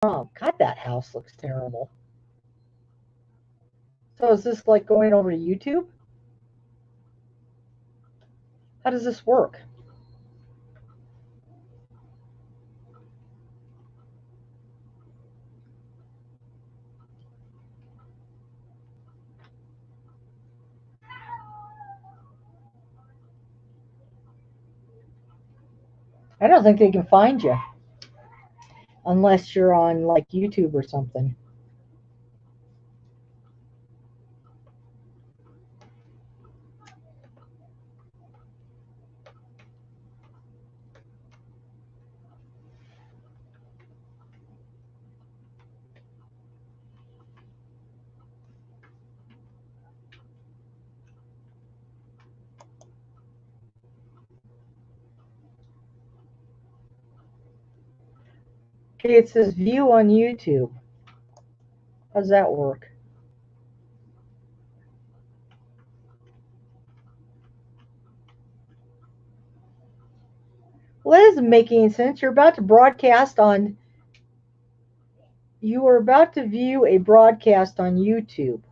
Oh, God, that house looks terrible. So is this like going over to YouTube? How does this work? I don't think they can find you unless you're on like YouTube or something. Okay, it says view on YouTube. How does that work? Well, that isn't making any sense. You're about to broadcast on. You are about to view a broadcast on YouTube,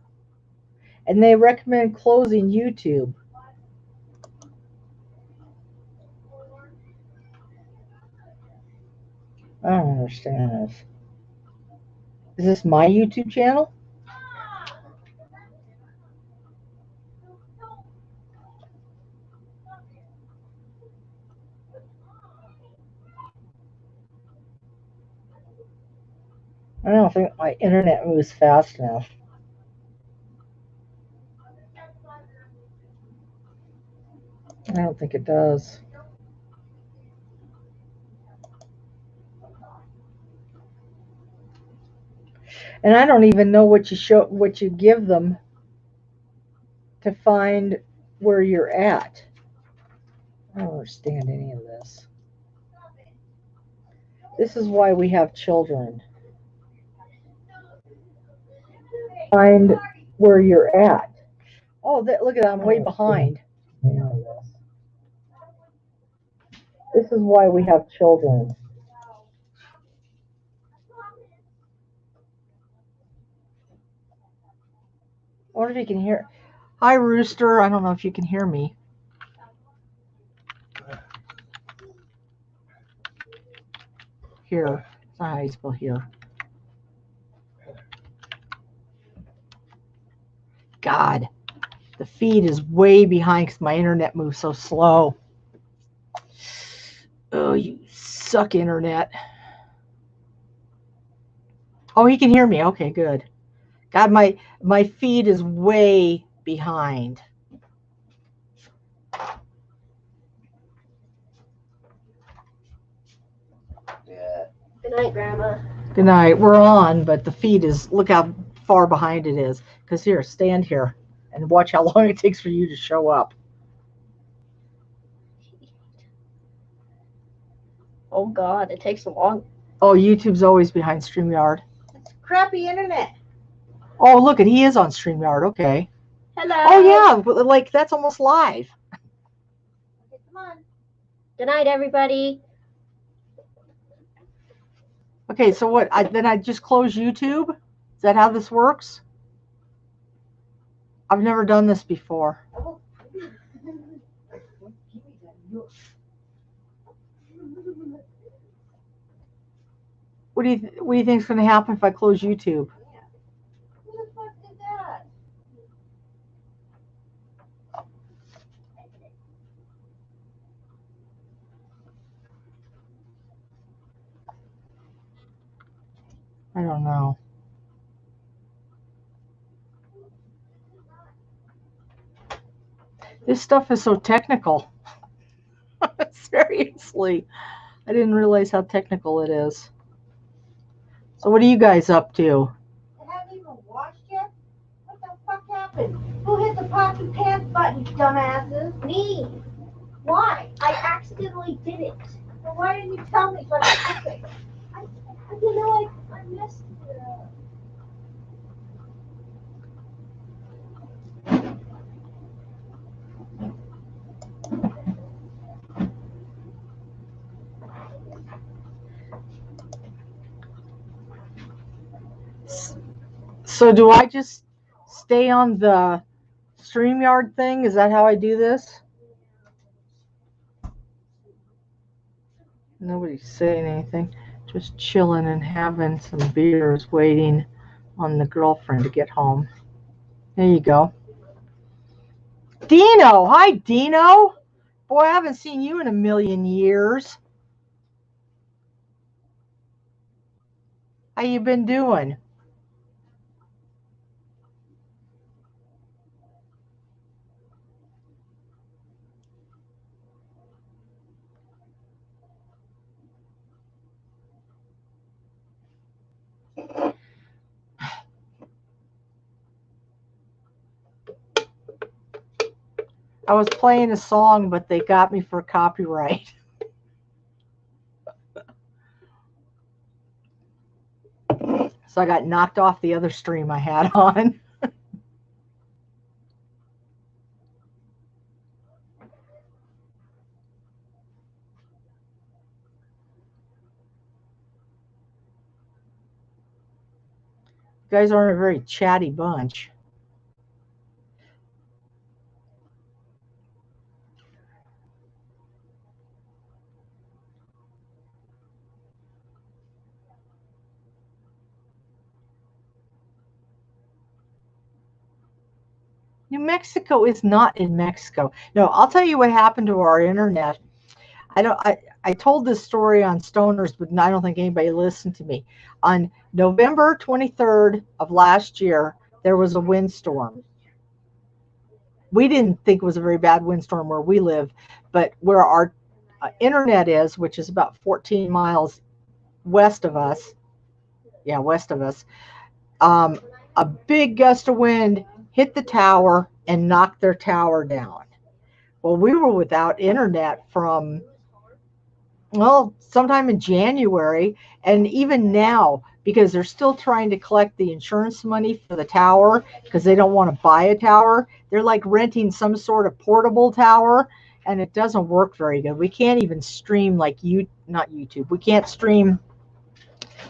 and they recommend closing YouTube. I don't understand this. Is this my YouTube channel? I don't think my internet moves fast enough. I don't think it does. And I don't even know what you give them to find where you're at. I don't understand any of this. This is why we have children. Find where you're at. Oh, look at that! I'm way behind. This is why we have children. I wonder if you can hear. Hi, Rooster. I don't know if you can hear me. Here. It's not how you spell here. God, the feed is way behind because my internet moves so slow. Oh, you suck, internet. Oh, he can hear me. Okay, good. God, my feed is way behind. Good night, Grandma. Good night. We're on, but the feed is, look how far behind it is. Because here, stand here and watch how long it takes for you to show up. Oh, God, it takes so long. Oh, YouTube's always behind StreamYard. It's crappy internet. Oh, look, he is on StreamYard. Okay. Hello. Oh, yeah. Like, that's almost live. Okay, come on. Good night, everybody. Okay, so what? Then I just close YouTube? Is that how this works? I've never done this before. What do you think is going to happen if I close YouTube? Who the fuck did that? I don't know. This stuff is so technical. Seriously. I didn't realize how technical it is. So what are you guys up to? I haven't even watched yet? What the fuck happened? Who hit the pocket pants button, dumbasses? Me. Why? I accidentally did it. Well, why didn't you tell me what happened? I missed it. So do I just stay on the StreamYard thing? Is that how I do this? Nobody's saying anything. Just chilling and having some beers, waiting on the girlfriend to get home. There you go. Dino! Hi, Dino! Boy, I haven't seen you in a million years. How you been doing? I was playing a song, but they got me for copyright. So I got knocked off the other stream I had on. You guys aren't a very chatty bunch. New Mexico is not in Mexico. No, I'll tell you what happened to our internet. I told this story on Stoners, but I don't think anybody listened to me. On November 23rd of last year, there was a windstorm. We didn't think it was a very bad windstorm where we live, but where our internet is, which is about 14 miles west of us, a big gust of wind hit the tower and knocked their tower down. Well, we were without internet from, well, sometime in January, and even now, because they're still trying to collect the insurance money for the tower because they don't want to buy a tower. They're like renting some sort of portable tower, and it doesn't work very good. We can't even stream like not YouTube. We can't stream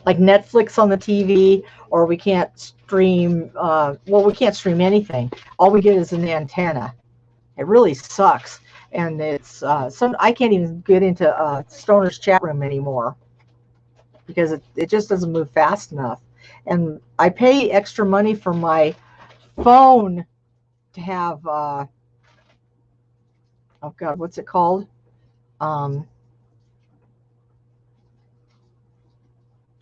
like Netflix on the TV, or we can't stream, we can't stream anything. All we get is an antenna. It really sucks. And it's I can't even get into Stoner's chat room anymore because it just doesn't move fast enough. And I pay extra money for my phone to have, oh God, what's it called?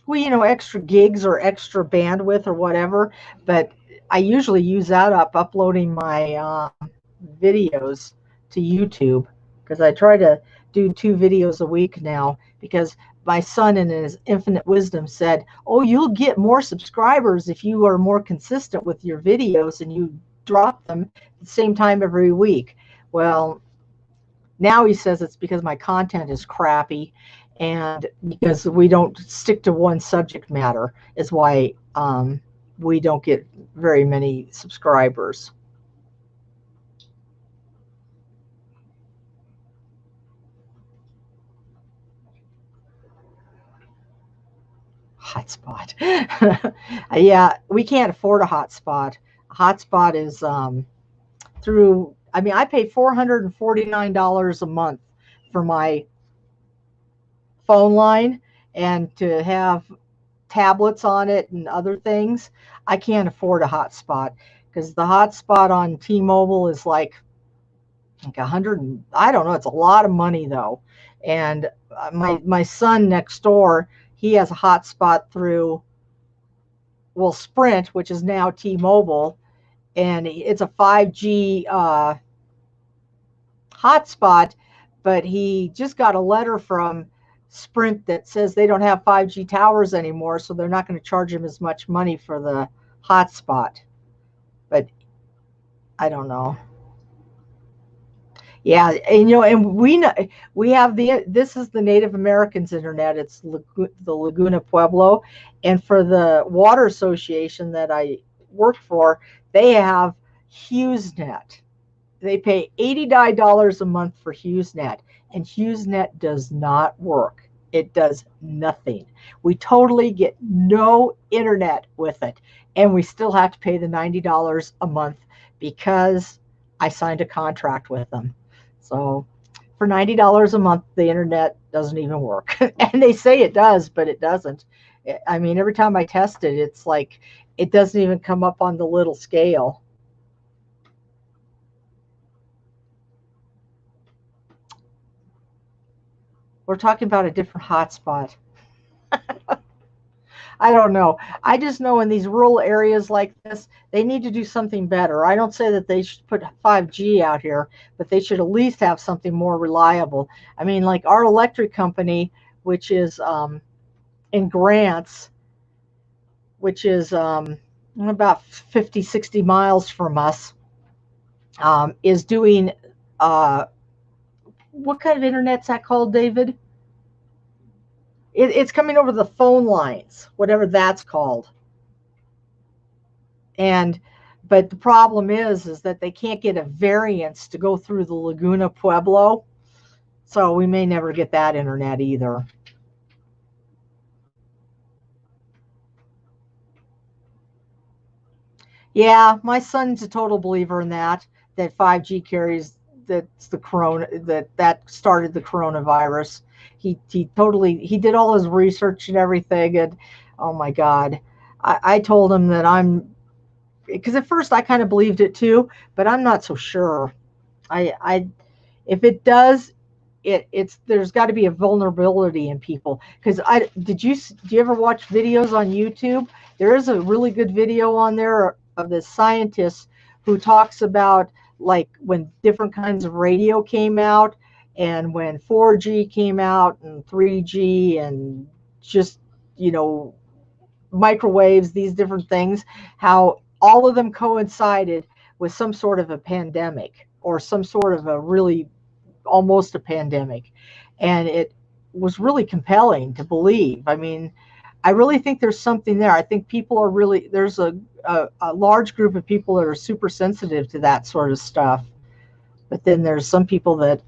Well, extra gigs or extra bandwidth or whatever, but I usually use that up uploading my videos to YouTube because I try to do 2 videos a week now because my son in his infinite wisdom said, oh, you'll get more subscribers if you are more consistent with your videos and you drop them at the same time every week. Well, now he says it's because my content is crappy and because we don't stick to one subject matter is why we don't get very many subscribers. Hotspot. Yeah, we can't afford a hotspot. A hotspot is through, I pay $449 a month for my phone line, and to have tablets on it and other things, I can't afford a hotspot because the hotspot on T-Mobile is like 100, I don't know, it's a lot of money though. And my son next door, he has a hotspot through, well, Sprint, which is now T-Mobile, and it's a 5G hotspot, but he just got a letter from Sprint that says they don't have 5G towers anymore, so they're not going to charge him as much money for the hotspot. But I don't know. Yeah, and we have this is the Native Americans internet. It's the Laguna Pueblo, and for the water association that I work for, they have HughesNet. They pay $89 a month for HughesNet, and HughesNet does not work. It does nothing. We totally get no internet with it. And we still have to pay the $90 a month because I signed a contract with them. So for $90 a month, the internet doesn't even work. And they say it does, but it doesn't. I mean, every time I test it, it's like it doesn't even come up on the little scale. We're talking about a different hotspot. I don't know. I just know in these rural areas like this, they need to do something better. I don't say that they should put 5G out here, but they should at least have something more reliable. I mean, like our electric company, which is in Grants, which is about 50, 60 miles from us, is doing uh, what kind of internet's that called, David? It's coming over the phone lines, whatever that's called. And but the problem is that they can't get a variance to go through the Laguna Pueblo, so we may never get that internet either. Yeah, my son's a total believer in that 5G carries that's the corona that started the coronavirus. He did all his research and everything, and oh my god, I told him that I'm because at first I kind of believed it too, but I'm not so sure. I if it does, it's there's got to be a vulnerability in people because I do you ever watch videos on YouTube? There is a really good video on there of this scientist who talks about like when different kinds of radio came out and when 4G came out and 3G and just you know microwaves, these different things, how all of them coincided with some sort of a pandemic or some sort of a really almost a pandemic. And it was really compelling to believe. I mean, I really think there's something there. I think people are really, there's a large group of people that are super sensitive to that sort of stuff. But then there's some people that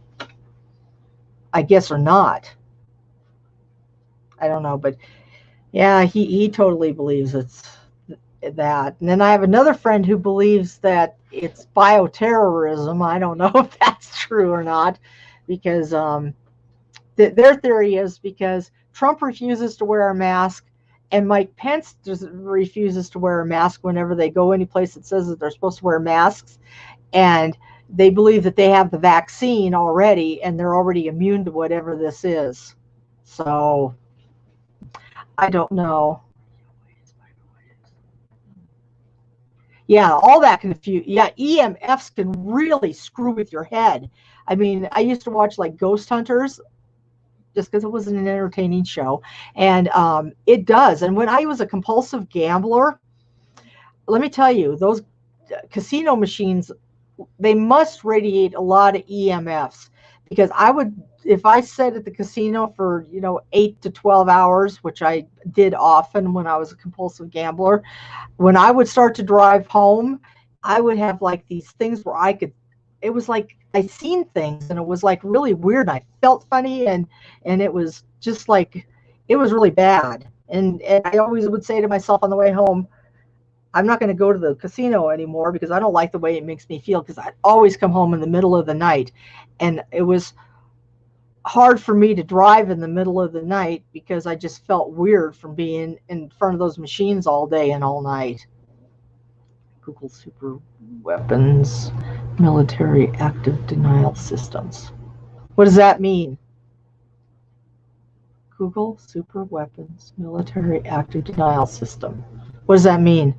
I guess are not. I don't know. But yeah, he totally believes it's that. And then I have another friend who believes that it's bioterrorism. I don't know if that's true or not because their theory is because Trump refuses to wear a mask and Mike Pence refuses to wear a mask whenever they go any place that says that they're supposed to wear masks. And they believe that they have the vaccine already and they're already immune to whatever this is. So I don't know. Yeah, all that confuse. Yeah, EMFs can really screw with your head. I mean, I used to watch like Ghost Hunters just because it was an entertaining show, and it does. And when I was a compulsive gambler, let me tell you, those casino machines, they must radiate a lot of EMFs because I would if I sat at the casino for 8 to 12 hours, which I did often when I was a compulsive gambler, when I would start to drive home, I would have like these things where I could it was like I seen things and it was like really weird. I felt funny and it was just like it was really bad. And I always would say to myself on the way home, I'm not going to go to the casino anymore because I don't like the way it makes me feel because I'd always come home in the middle of the night. And it was hard for me to drive in the middle of the night because I just felt weird from being in front of those machines all day and all night. Google super weapons, military active denial systems. What does that mean? Google super weapons, military active denial system. What does that mean?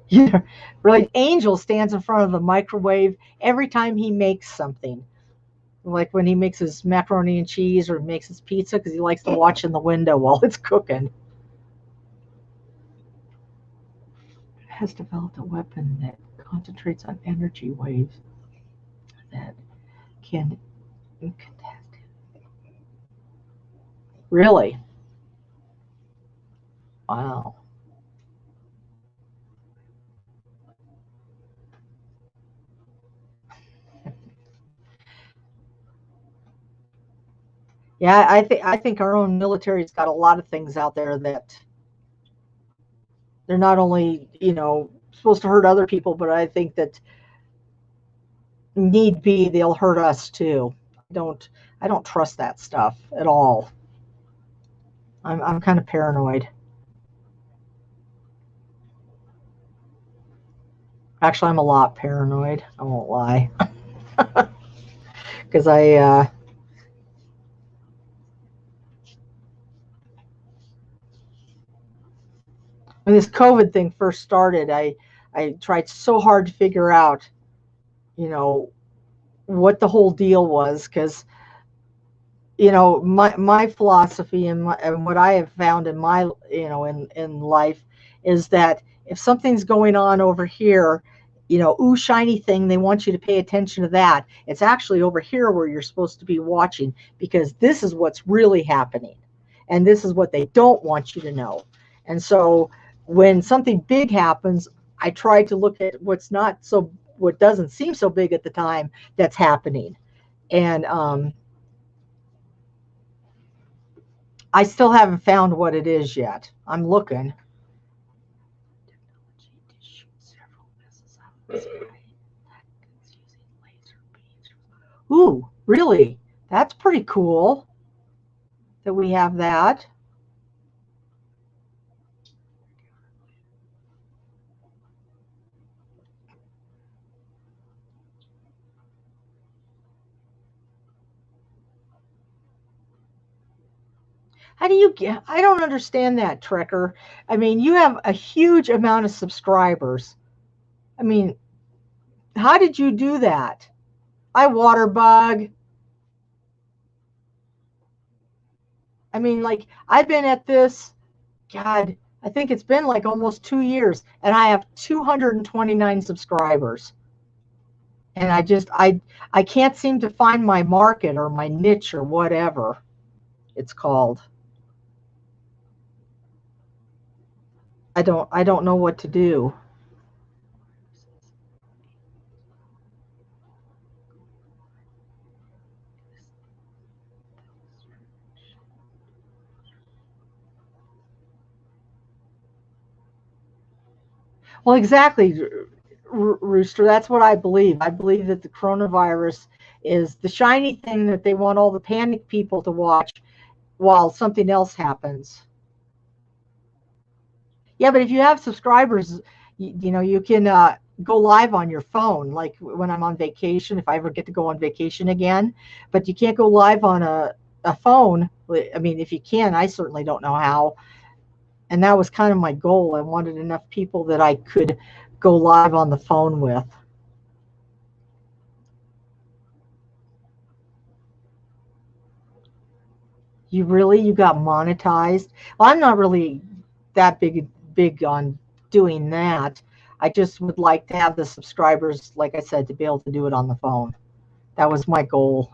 Yeah, really. Angel stands in front of the microwave every time he makes something. Like when he makes his macaroni and cheese or makes his pizza because he likes to watch in the window while it's cooking. Has developed a weapon that concentrates on energy waves that can contest. Really? Wow. Yeah, I think our own military's got a lot of things out there that they're not only, supposed to hurt other people, but I think that need be they'll hurt us too. I don't trust that stuff at all. I'm kind of paranoid. Actually, I'm a lot paranoid. I won't lie, because when this COVID thing first started, I tried so hard to figure out, you know, what the whole deal was, because my philosophy and what I have found in my in life is that if something's going on over here, ooh, shiny thing, they want you to pay attention to that. It's actually over here where you're supposed to be watching, because this is what's really happening, and this is what they don't want you to know. And so when something big happens, I try to look at what doesn't seem so big at the time that's happening. And I still haven't found what it is yet. I'm looking. Ooh, really? That's pretty cool that we have that. How do you get? I don't understand that, Trekker. I mean, you have a huge amount of subscribers. I mean, how did you do that? I water bug. I mean, like, I've been at this, God, I think it's been like almost 2 years, and I have 229 subscribers. And I can't seem to find my market or my niche or whatever it's called. I don't know what to do. Well, exactly, Rooster. That's what I believe. I believe that the coronavirus is the shiny thing that they want all the panic people to watch while something else happens. Yeah, but if you have subscribers, you can go live on your phone. Like when I'm on vacation, if I ever get to go on vacation again, but you can't go live on a phone. I mean, if you can, I certainly don't know how. And that was kind of my goal. I wanted enough people that I could go live on the phone with. You got monetized? Well, I'm not really that big on doing that. I just would like to have the subscribers, like I said, to be able to do it on the phone. That was my goal.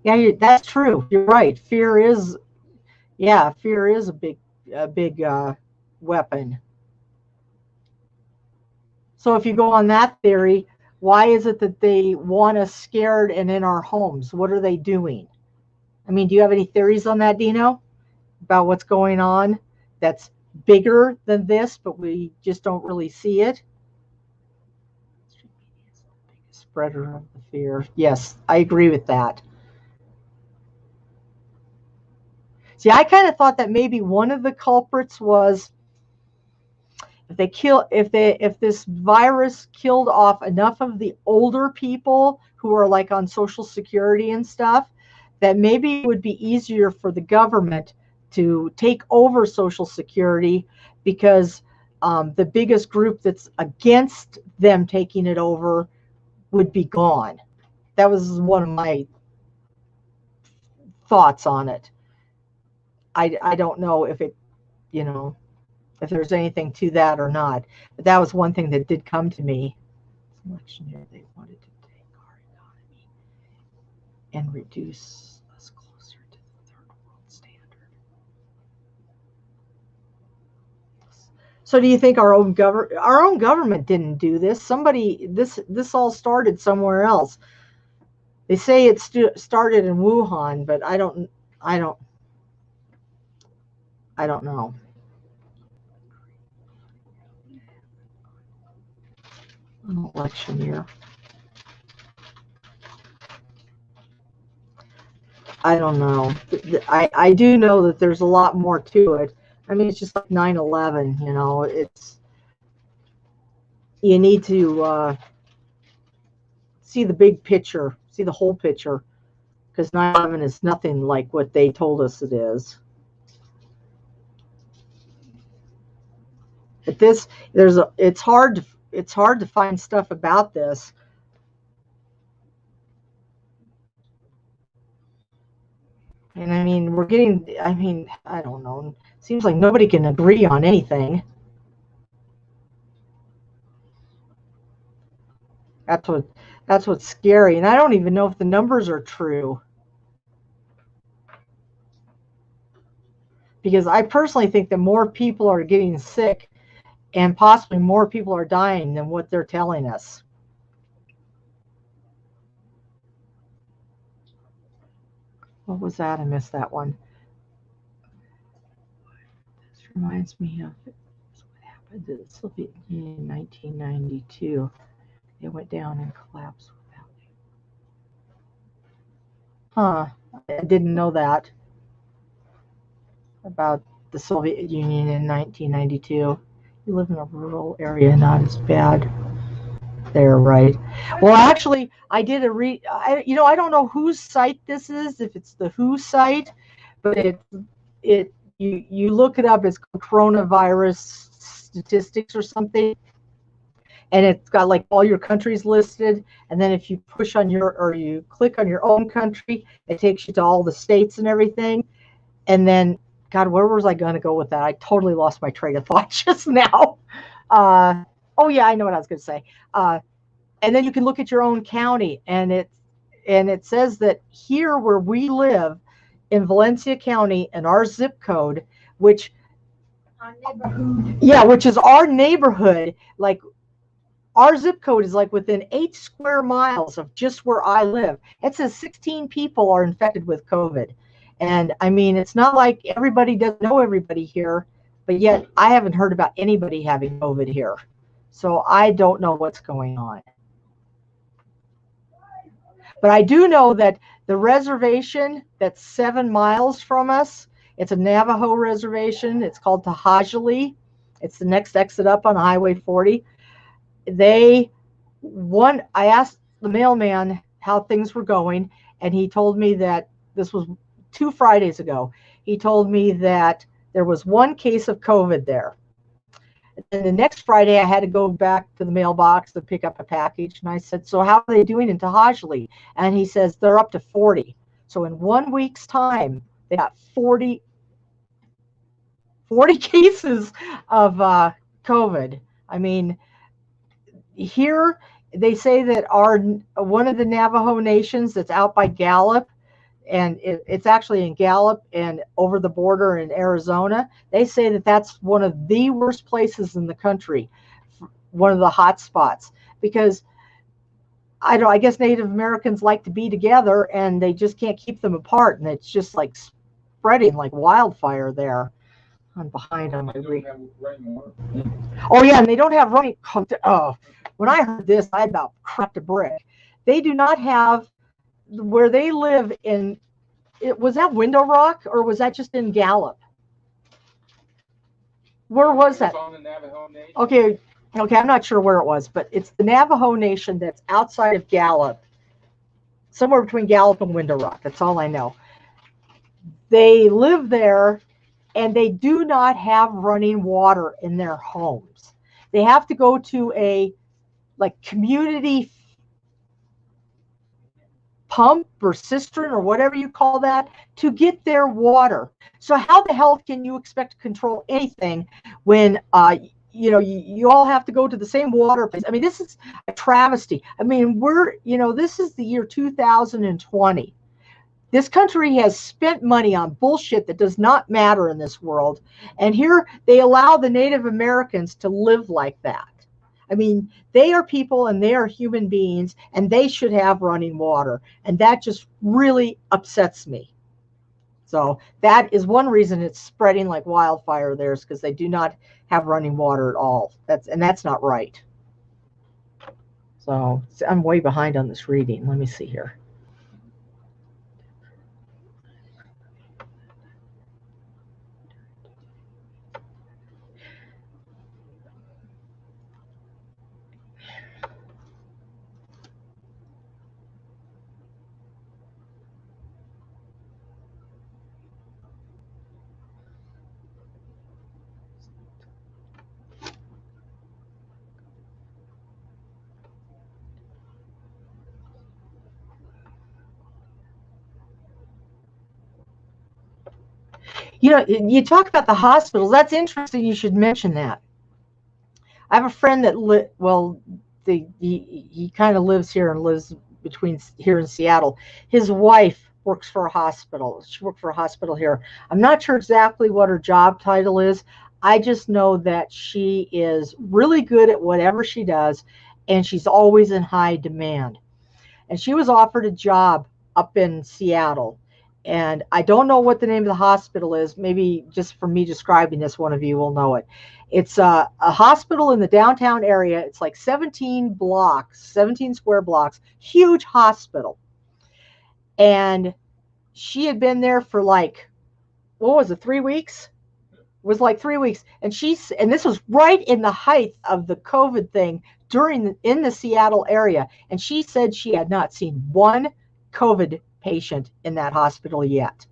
Yeah, that's true. You're right. Fear is a big weapon. So if you go on that theory, why is it that they want us scared and in our homes? What are they doing? I mean, do you have any theories on that, Dino, about what's going on that's bigger than this, but we just don't really see it? Spreader of the fear. Yes, I agree with that. See, I kind of thought that maybe one of the culprits was if this virus killed off enough of the older people who are like on social security and stuff, that maybe it would be easier for the government to take over social security, because the biggest group that's against them taking it over would be gone. That was one of my thoughts on it. I don't know you know if there's anything to that or not, but that was one thing that did come to me. Election year, they wanted to take our economy and reduce us closer to the third world standard. So do you think our own government didn't do this? This all started somewhere else. They say it started in Wuhan, but I don't I don't know. Election year. I don't know. I do know that there's a lot more to it. I mean, it's just like 9/11. It's you need to see the big picture, see the whole picture, because 9/11 is nothing like what they told us it is. But it's hard to find stuff about this. And I mean, I don't know. Seems like nobody can agree on anything. That's what that's what's scary. And I don't even know if the numbers are true. Because I personally think that more people are getting sick and possibly more people are dying than what they're telling us. What was that? I missed that one. This reminds me of what happened to the Soviet Union in 1992. They went down and collapsed without. Huh. I didn't know that about the Soviet Union in 1992. You live in a rural area, not as bad. There, right. Well, actually, I did a I don't know whose site this is, if it's the WHO site, but you look it up. It's coronavirus statistics or something, and it's got like all your countries listed. And then if you you click on your own country, it takes you to all the states and everything. And then, God, where was I going to go with that? I totally lost my train of thought just now. Oh yeah, I know what I was going to say. And then you can look at your own county, and it says that here where we live in Valencia County and our zip code, which which is our neighborhood, like our zip code is like within 8 square miles of just where I live. It says 16 people are infected with COVID. And I mean, it's not like everybody doesn't know everybody here, but yet I haven't heard about anybody having COVID here. So I don't know what's going on. But I do know that the reservation that's 7 miles from us, it's a Navajo reservation. It's called Tahajali. It's the next exit up on Highway 40. I asked the mailman how things were going, and he told me that this was 2 Fridays ago. He told me that there was one case of COVID there. And the next Friday, I had to go back to the mailbox to pick up a package. And I said, so how are they doing in Tahajali? And he says, they're up to 40. So in 1 week's time, they got 40 cases of COVID. I mean, here they say that one of the Navajo nations that's out by Gallup, and it's actually in Gallup and over the border in Arizona. They say that that's one of the worst places in the country, one of the hot spots, because I guess Native Americans like to be together and they just can't keep them apart, and it's just like spreading like wildfire there. I'm behind on my Oh yeah, and they don't have running. Oh, when I heard this, I about cracked a brick. They do not have where they live in. Was that Window Rock or was that just in Gallup? Where was that? Okay, I'm not sure where it was, but it's the Navajo Nation that's outside of Gallup, somewhere between Gallup and Window Rock. That's all I know. They live there, and they do not have running water in their homes. They have to go to a community pump or cistern or whatever you call that to get their water. So how the hell can you expect to control anything when you all have to go to the same water place? I mean, this is a travesty. I mean, this is the year 2020. This country has spent money on bullshit that does not matter in this world. And here they allow the Native Americans to live like that. I mean, they are people and they are human beings and they should have running water. And that just really upsets me. So that is one reason it's spreading like wildfire there, is because they do not have running water at all. That's not right. So I'm way behind on this reading. Let me see here. You know, you talk about the hospitals. That's interesting. You should mention that. I have a friend that he kind of lives here and lives between here and Seattle. His wife works for a hospital. She worked for a hospital here. I'm not sure exactly what her job title is. I just know that she is really good at whatever she does, and she's always in high demand. And she was offered a job up in Seattle. And I don't know what the name of the hospital is. Maybe just for me describing this, one of you will know it. It's a hospital in the downtown area. It's like 17 blocks, 17 square blocks, huge hospital. And she had been there for like, what was it, 3 weeks? It was like 3 weeks. And this was right in the height of the COVID thing in the Seattle area. And she said she had not seen one COVID patient in that hospital yet.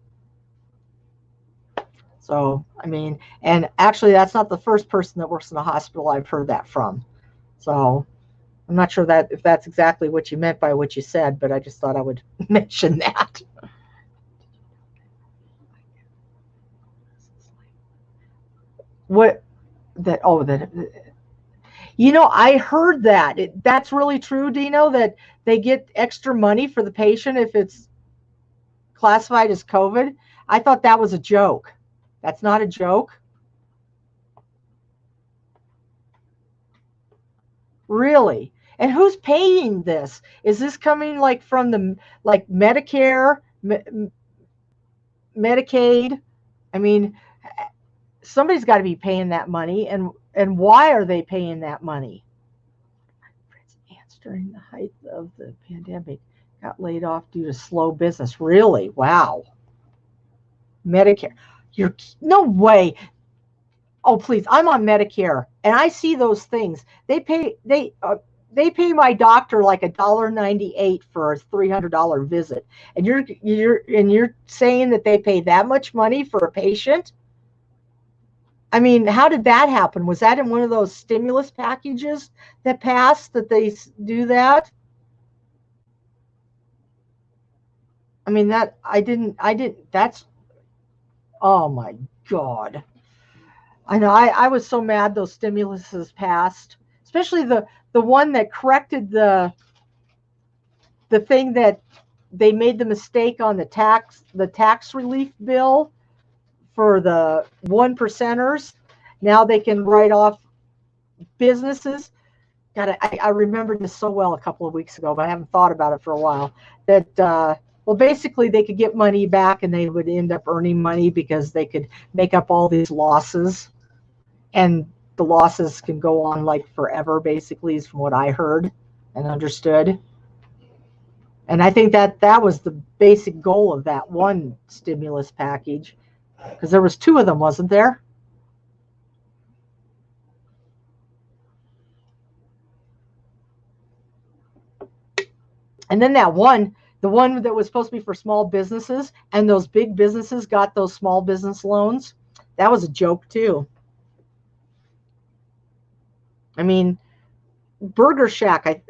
So, I mean, and actually that's not the first person that works in a hospital I've heard that from. So I'm not sure if that's exactly what you meant by what you said, but I just thought I would mention that. What that, oh, that, you know, I heard that. That's really true, Dino, that they get extra money for the patient if it's classified as COVID. I thought that was a joke. That's not a joke. Really? And who's paying this? Is this coming like from the Medicare, Medicaid? I mean, somebody's got to be paying that money, and why are they paying that money? During the height of the pandemic, got laid off due to slow business. Really? Wow. Medicare. You're no way. Oh, please. I'm on Medicare and I see those things. They pay my doctor like $1.98 for a $300 visit. And you're saying that they pay that much money for a patient? I mean, how did that happen? Was that in one of those stimulus packages that passed that they do that? I mean, that's, oh my God. I know, I was so mad those stimuluses passed, especially the one that corrected the thing that they made the mistake on the tax relief bill for the 1%ers. Now they can write off businesses. God, I remembered this so well a couple of weeks ago, but I haven't thought about it for a while. That well, basically they could get money back, and they would end up earning money because they could make up all these losses, and the losses can go on like forever. Basically, is from what I heard and understood. And I think that was the basic goal of that one stimulus package, because there was 2 of them, wasn't there? And then the one that was supposed to be for small businesses, and those big businesses got those small business loans. That was a joke too. I mean, Burger Shack,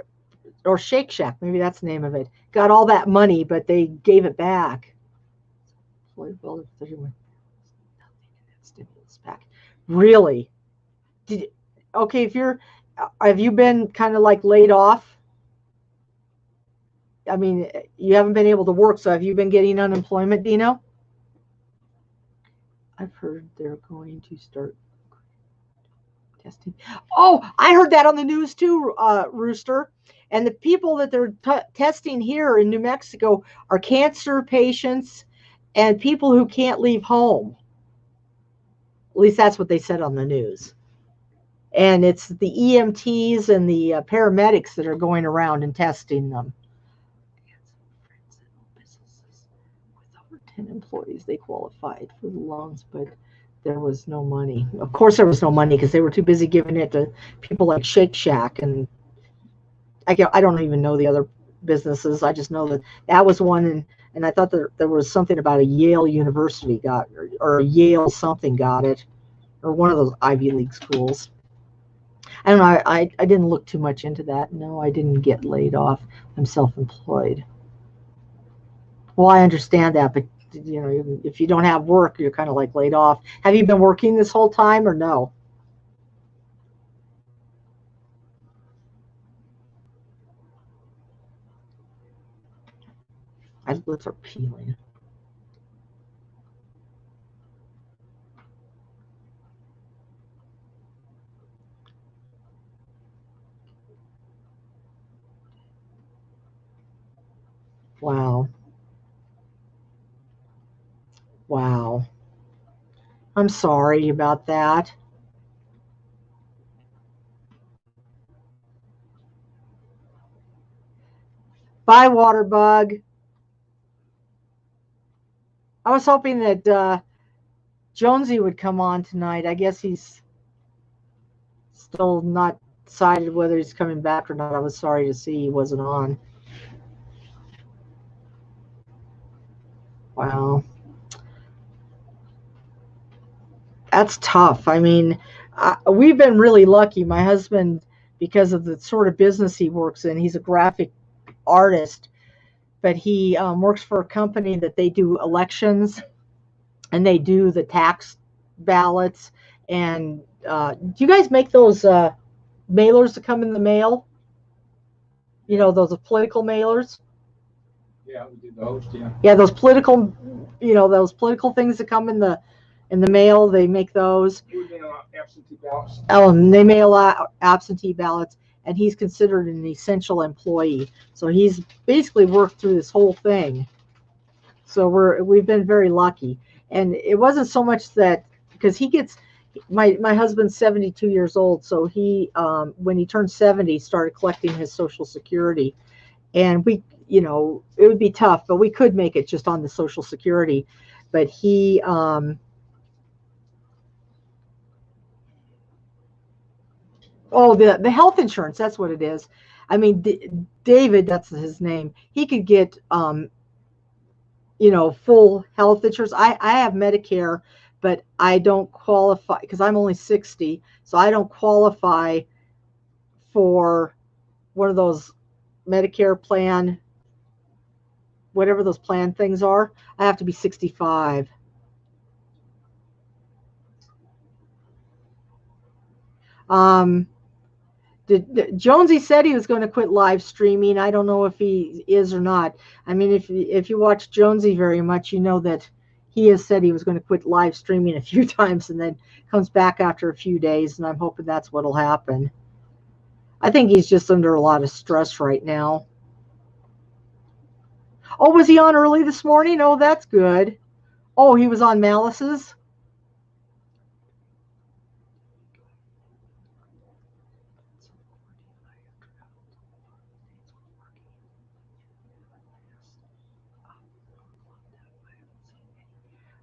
or Shake Shack, maybe that's the name of it, got all that money, but they gave it back. Really? Okay, have you been kind of like laid off? I mean, you haven't been able to work, so have you been getting unemployment, Dino? I've heard they're going to start testing. Oh, I heard that on the news too, Rooster. And the people that they're testing here in New Mexico are cancer patients and people who can't leave home. At least that's what they said on the news. And it's the EMTs and the paramedics that are going around and testing them. With over 10 employees, they qualified for the loans, but there was no money. Of course, there was no money because they were too busy giving it to people like Shake Shack. And I don't even know the other businesses. I just know that that was one. And I thought that there was something about a Yale University got, or Yale something got it, or one of those Ivy League schools. I don't know. I didn't look too much into that. No, I didn't get laid off. I'm self-employed. Well, I understand that, but if you don't have work, you're kind of like laid off. Have you been working this whole time or no? My lips are peeling. Wow. Wow. I'm sorry about that. Bye, water bug. I was hoping that Jonesy would come on tonight. I guess he's still not decided whether he's coming back or not. I was sorry to see he wasn't on. Wow. That's tough. I mean, we've been really lucky. My husband, because of the sort of business he works in, he's a graphic artist, but he works for a company that they do elections and they do the tax ballots. And do you guys make those mailers that come in the mail? Those political mailers. Yeah, we do those. Yeah. Yeah, those political, those political things that come in the mail. They make those. We mail out absentee ballots. Oh, and they mail out absentee ballots, and he's considered an essential employee. So he's basically worked through this whole thing. So we've been very lucky, and it wasn't so much that because he gets. My husband's 72 years old, so he when he turned 70 started collecting his Social Security, and we it would be tough, but we could make it just on the Social Security. But he the health insurance, that's what it is. I mean, David, that's his name. He could get full health insurance. I have Medicare, but I don't qualify because I'm only 60, so I don't qualify for one of those Medicare plan, whatever those plan things are. I have to be 65. Jonesy said he was going to quit live streaming. I don't know if he is or not. I mean, if you watch Jonesy very much, you know that he has said he was going to quit live streaming a few times and then comes back after a few days, and I'm hoping that's what'll happen. I think he's just under a lot of stress right now. Oh, was he on early this morning? Oh, that's good. Oh, he was on Malice's?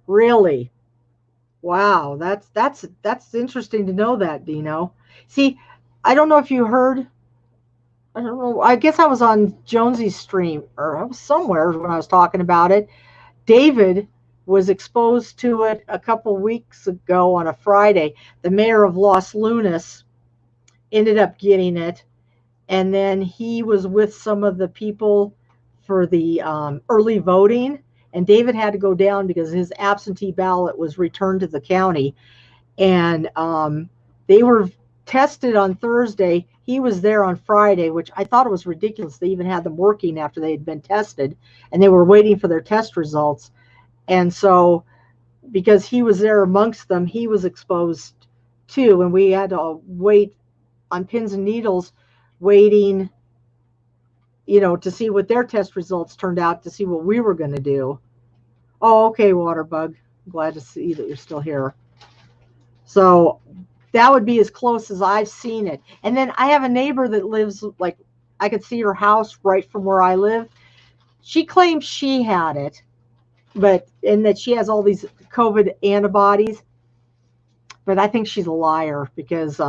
Really? Wow, that's interesting to know that, Dino. See, I don't know if you heard. I don't know. I guess I was on Jonesy's stream, or I was somewhere when I was talking about it. David was exposed to it a couple weeks ago on a Friday. The mayor of Los Lunas ended up getting it, and then he was with some of the people for the early voting, and David had to go down because his absentee ballot was returned to the county, and they were tested on Thursday. He was there on Friday, which I thought it was ridiculous. They even had them working after they had been tested, and they were waiting for their test results. And so, because he was there amongst them, he was exposed too, and we had to wait on pins and needles, waiting, to see what their test results turned out, to see what we were going to do. Oh, okay, Waterbug. Glad to see that you're still here. So that would be as close as I've seen it. And then I have a neighbor that lives, like, I could see her house right from where I live. She claims she had it, and that she has all these COVID antibodies. But I think she's a liar, because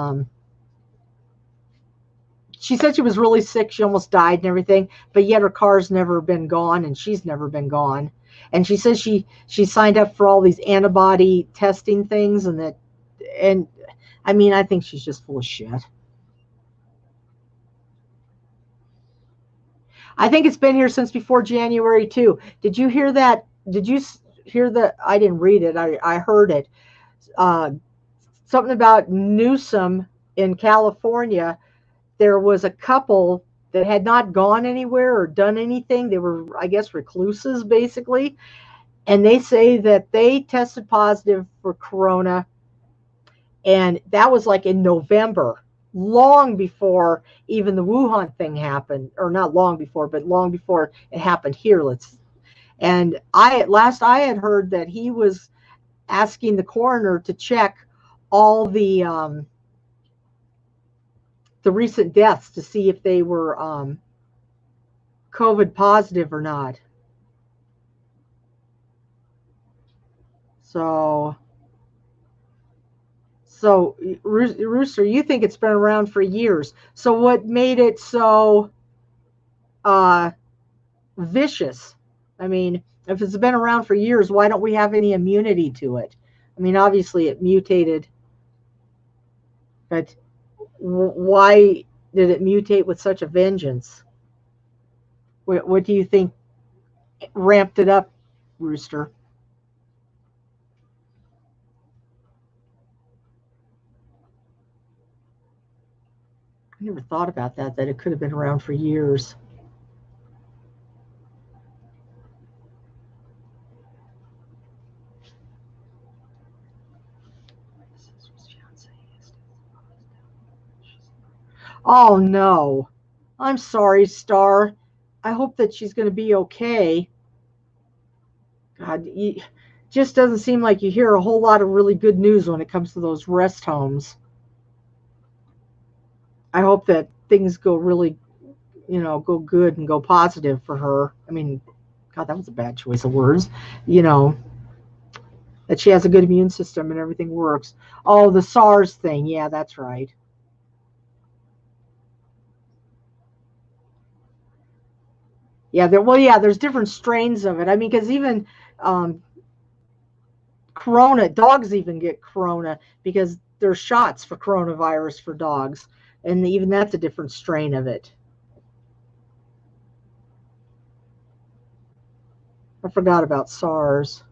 she said she was really sick. She almost died and everything, but yet her car's never been gone, and she's never been gone. And she says she signed up for all these antibody testing things, and I mean, I think she's just full of shit. I think it's been here since before January too. Did you hear that? Did you hear that? I didn't read it. I heard it. Uh, Something about Newsom in California. There was a couple that had not gone anywhere or done anything. They were, I guess, recluses basically. And they say that they tested positive for corona. And that was like in November, long before even the Wuhan thing happened, or not long before, but long before it happened here. And last I had heard that he was asking the coroner to check all the recent deaths to see if they were COVID positive or not. So Rooster, you think it's been around for years. So what made it so vicious? I mean, if it's been around for years, why don't we have any immunity to it? I mean, obviously it mutated, but why did it mutate with such a vengeance? What do you think ramped it up, Rooster? I never thought about that it could have been around for years. Oh no. I'm sorry, Star. I hope that she's going to be okay. God, just doesn't seem like you hear a whole lot of really good news when it comes to those rest homes. I hope that things go really, go good and go positive for her. I mean, God, that was a bad choice of words. That she has a good immune system and everything works. Oh, the SARS thing. Yeah, that's right. Yeah, there's different strains of it. I mean, because even corona, dogs even get corona because there's shots for coronavirus for dogs, and even that's a different strain of it. I forgot about SARS.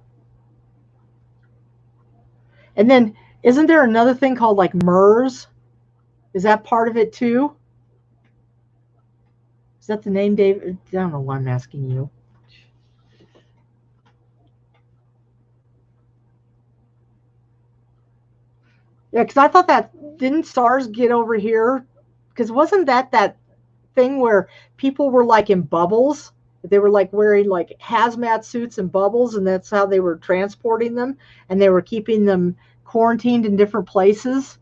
And then, isn't there another thing called like MERS? Is that part of it too? Is that the name, David? I don't know why I'm asking you. Yeah, because I thought that, didn't SARS get over here? Because wasn't that thing where people were like in bubbles? They were like wearing like hazmat suits and bubbles, and that's how they were transporting them, and they were keeping them quarantined in different places.